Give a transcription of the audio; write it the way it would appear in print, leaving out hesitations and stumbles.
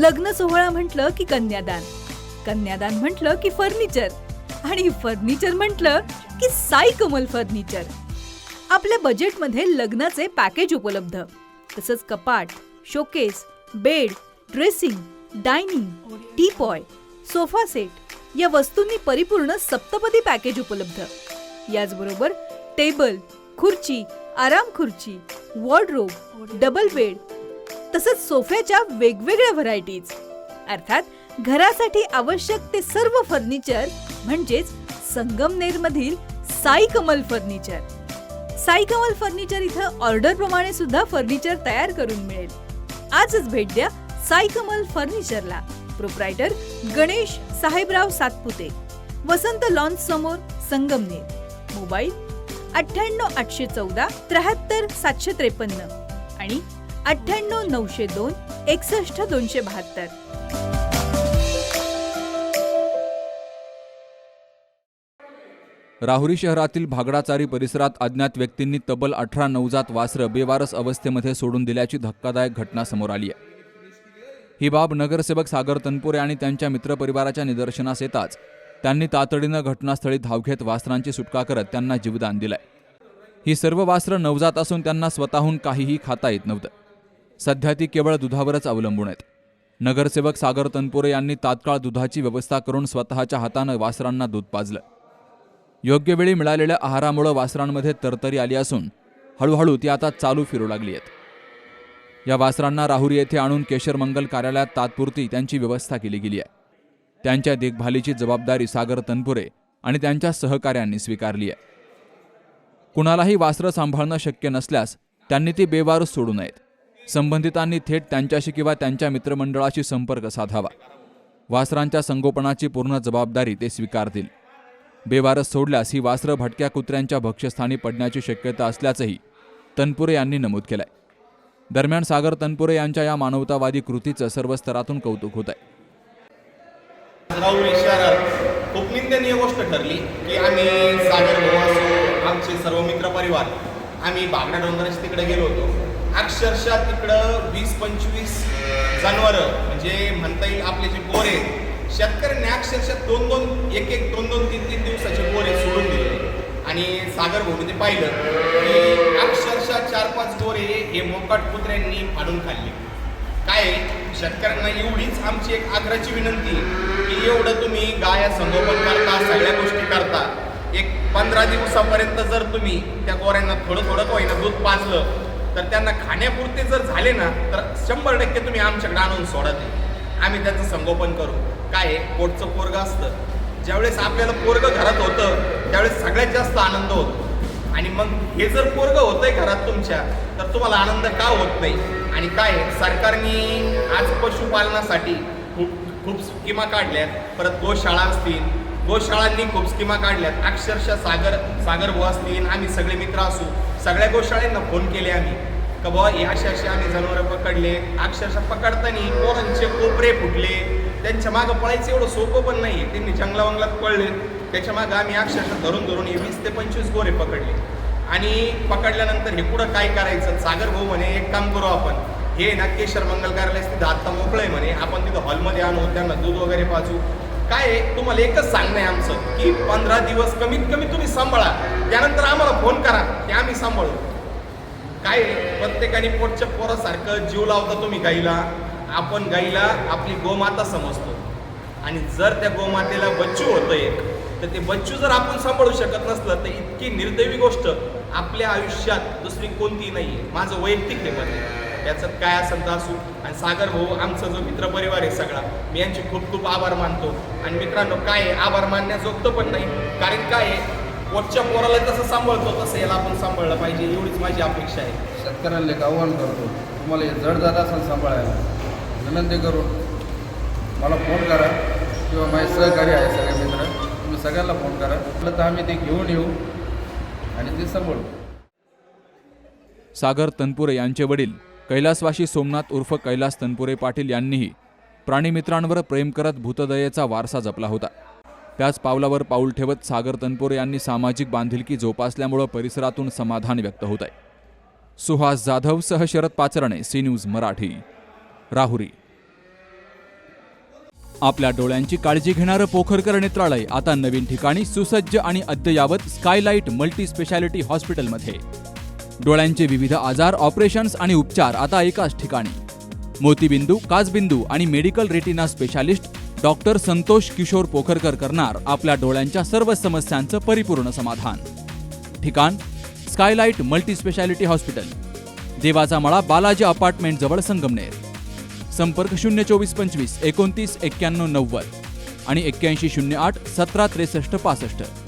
लग्न सोहळा म्हटलं की कन्यादान, कन्यादान म्हटलं की फर्निचर आणि फर्निचर म्हटलं की साई कमल फर्निचर. आपल्या बजेटमध्ये लग्नाचे पॅकेज उपलब्ध. तसंच कपाट, showcase, bed, dressing, dining, teapoy, sofa set या वस्तूंनी परिपूर्ण सप्तपदी पॅकेज उपलब्ध. याचबरोबर टेबल, खुर्ची, आराम खुर्ची, वॉर्डरोब, डबल बेड तसंच सोफ्याच्या वेगवेगळ्या व्हरायटीज. अर्थात घरासाठी आवश्यक ते सर्व फर्निचर म्हणजेच संगमनेरमधील साई कमल फर्निचर. साई कमल फर्निचर इथं ऑर्डर प्रमाणे सुद्धा फर्निचर तयार करून मिळेल. आजच भेट द्या साई कमल फर्निचरला. प्रोप्रायटर गणेश साहेबराव सातपुते, वसंत लॉन्स समोर, संगमनेर. मोबाईल 98 814 73 753 आणि 98 902 61 272. राहुरी शहरातील भागडाचारी परिसरात अज्ञात व्यक्तींनी तब्बल 18 नवजात वासरं बेवारस अवस्थेमध्ये सोडून दिल्याची धक्कादायक घटना समोर आली आहे. ही बाब नगरसेवक सागर तनपुरे आणि त्यांच्या मित्रपरिवाराच्या निदर्शनास येताच त्यांनी तातडीनं घटनास्थळी धाव घेत वासरांची सुटका करत त्यांना जीवदान दिलंय. ही सर्व वासरं नवजात असून त्यांना स्वतःहून काहीही खाता येत नव्हतं. सध्या ती केवळ दुधावरच अवलंबून आहेत. नगरसेवक सागर तनपुरे यांनी तात्काळ दुधाची व्यवस्था करून स्वतःच्या हातानं वासरांना दूध पाजलं. योग्य वेळी मिळालेल्या आहारामुळे वासरांमध्ये तरतरी आली असून हळूहळू ती आता चालू फिरू लागली आहेत. या वासरांना राहुरी येथे आणून केशर मंगल कार्यालयात तात्पुरती त्यांची व्यवस्था केली गेली आहे. त्यांच्या देखभालीची जबाबदारी सागर तनपुरे आणि त्यांच्या सहकाऱ्यांनी स्वीकारली आहे. कुणालाही वासरं सांभाळणं शक्य नसल्यास त्यांनी ती बेवारस सोडू नयेत. संबंधितांनी थेट त्यांच्याशी किंवा त्यांच्या मित्रमंडळाशी संपर्क साधावा. वासरांच्या संगोपनाची पूर्ण जबाबदारी ते स्वीकारतील. बेवारस सोडल्यास ही वासरं भटक्या कुत्र्यांच्या भक्ष्यस्थानी पडण्याची शक्यता असल्याचंही तनपुरे यांनी नमूद केलंय. दरम्यान सागर तनपुरे यांच्या या मानवतावादी कृतीचं सर्व स्तरातून कौतुक होत आहे. राहुरी शहरात खूप निंदनीय गोष्ट ठरली की आम्ही सागर भाऊ, आमचे सर्व मित्र परिवार आम्ही बागडा डोंगराच्या तिकडे गेलो होतो. अक्षरशः तिकडं 20-25 जनावरं म्हणजे म्हणता येईल आपले जे गोरे शेतकऱ्यांनी अक्षरशः 2-2 दिवसाचे गोरे सोडून दिले. आणि सागर भाऊने ते पाहिलं की अक्षरशः 4-5 गोरे हे मोकाट कुत्र्यांनी फाडून खाल्ले. काय शेतकऱ्यांना एवढीच आमची एक आग्रहाची विनंती की एवढं तुम्ही गाया संगोपन करता, सगळ्या गोष्टी करता, एक 15 दिवसापर्यंत जर तुम्ही त्या गोऱ्यांना थोडं थोडं होईना दूध पाजलं तर त्यांना खाण्यापुरते जर झाले ना तर 100% तुम्ही आमच्याकडे आणून सोडा ते. आम्ही त्याचं संगोपन करू. काय पोटचं पोरगं असतं, ज्यावेळेस आपल्याला पोरगं घरात होतं त्यावेळेस सगळ्यात जास्त आनंद होतो. आणि मग हे जर पोरगं होतंय घरात तुमच्या तर तुम्हाला आनंद का होत नाही. आणि काय सरकारने आज पशुपालनासाठी खूप स्कीमा काढल्यात. परत गोशाळा असतील, गोशाळांनी खूप स्कीमा काढल्यात. अक्षरशः सागर भाऊ असतील, आम्ही सगळे मित्र असू, सगळ्या गोशाळांना फोन केले आम्ही का बाबा हे असे आम्ही जनावरं पकडले. अक्षरशः पकडताना पोरांचे कोपरे फुटले. त्यांच्या मागं पळायचं एवढं सोपं पण नाही. त्यांनी जंगलावंगलात पळले. त्याच्या मागं आम्ही अक्षरशः धरून 20 ते 25 गोरे पकडले. आणि पकडल्यानंतर हे पुढं काय करायचं. सागर भाऊ म्हणे एक काम करू आपण, हे ना केशर मंगल कार्यालय तिथं आत्ता मोकळं आहे म्हणे, आपण तिथं हॉलमध्ये आणू, त्यांना दूध वगैरे पाजू. काय तुम्हाला एकच सांगणं आहे आमचं की 15 दिवस कमीत कमी तुम्ही सांभाळा, त्यानंतर आम्हाला फोन करा की आम्ही सांभाळू. काय प्रत्येकाने पोटच्या पोरासारखं जीव लावता तुम्ही गाईला. आपण गाईला आपली गोमाता समजतो आणि जर त्या गोमातेला बच्चू होतं एक तर ते बच्चू जर आपण सांभाळू शकत नसलं तर इतकी निर्दैवी गोष्ट आपल्या आयुष्यात दुसरी कोणती नाही आहे. माझं वैयक्तिक मत आहे. याच्यात काय असेल तर असू. आणि सागर भाऊ आमचा जो मित्रपरिवार आहे सगळा, मी यांचे खूप खूप आभार मानतो. आणि मित्रांनो काय आहे, आभार मानण्याजोगतं पण नाही, कारण काय आहे पोटच्या पोराला जसं सांभाळतो तसं याला आपण सांभाळलं पाहिजे, एवढीच माझी अपेक्षा आहे. शेतकऱ्यांना एक आव्हान करतो, तुम्हाला हे जड जात असेल सांभाळायला, विनंती करून मला फोन करा किंवा माझे सहकारी आहे सगळे मित्र, तुम्ही सगळ्यांना फोन करा. म्हटलं तर आम्ही ते घेऊन येऊ आणि ते सांभाळू. सागर तनपुरे यांचे वडील कैलासवासी सोमनाथ उर्फ कैलास तनपुरे पाटील यांनीही प्राणीमित्रांवर प्रेम करत भूतदयेचा वारसा जपला होता. त्याच पावलावर पाऊल ठेवत सागर तनपुरे यांनी सामाजिक बांधिलकी जोपासल्यामुळे परिसरातून समाधान व्यक्त होत आहे. सुहास जाधव सह शरद पाचरणे, सी न्यूज मराठी, राहुरी. आपल्या डोळ्यांची काळजी घेणारं पोखरकर नेत्रालय आता नवीन ठिकाणी सुसज्ज आणि अद्ययावत स्कायलाइट मल्टी स्पेशालिटी हॉस्पिटलमध्ये. डोळ्यांचे विविध आजार, ऑपरेशन्स आणि उपचार आता एकाच ठिकाणी. मोतीबिंदू, काचबिंदू आणि medical retina specialist doctor Santosh Kishor Pokharkar करणार आपल्या डोळ्यांच्या सर्व समस्यांचं परिपूर्ण समाधान. ठिकाण स्कायलाइट मल्टी स्पेशालिटी हॉस्पिटल, देवाचा मळा, बालाजी अपार्टमेंट जवळ, संगमनेर. संपर्क 02425 29 91 90 आणि 8108 17 63 65.